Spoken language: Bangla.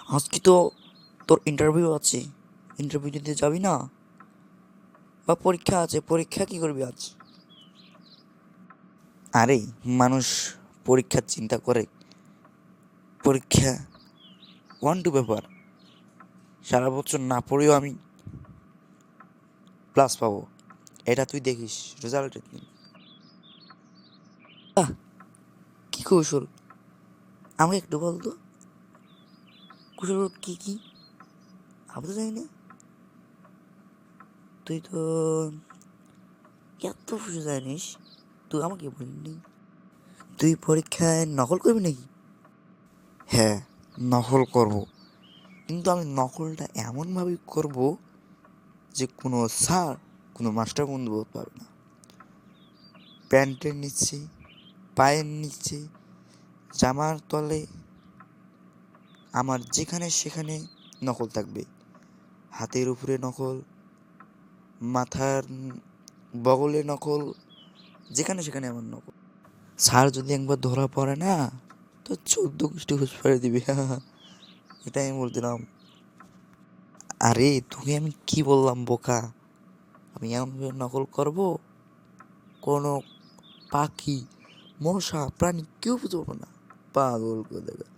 আজকে তো তোর ইন্টারভিউ আছে, ইন্টারভিউ দিতে যাবি না? বা পরীক্ষা আছে, পরীক্ষা কি করবি আজ? আরে মানুষ পরীক্ষার চিন্তা করে, পরীক্ষা ওয়ান টু পেপার, সারা বছর না পড়েও আমি প্লাস পাবো, এটা তুই দেখিস রেজাল্টের দিন। আহ, কি কৌশল আমাকে একটু বলতো, কৌশল কি কি? আমি তো জানি না। তুই তো এত কিছু জানিস, তুই আমাকে বলিনি। তুই পরীক্ষায় নকল করবি নাকি? হ্যাঁ, নকল করব, কিন্তু আমি নকলটা এমনভাবে করব যে কোনো স্যার, কোনো মাস্টার বন্ধু বলতে পারবে না। প্যান্টের নিচে, পায়ের নিচে, জামার তলে, আমার যেখানে সেখানে নকল থাকবে। হাতের উপরে নকল, মাথার বগলে নকল, যেখানে সেখানে আমার নকল। স্যার যদি একবার ধরা পড়ে না, তো 14 গোষ্ঠী হুঁশ ফেলে দিবে। এটাই আমি বলছিলাম। আরে তোকে আমি কি বললাম বোকা? আমি এমনভাবে নকল করব, কোনো পাখি, মশা, প্রাণী কেউ বুঝতে পারবো না। পাগল কোথাকার।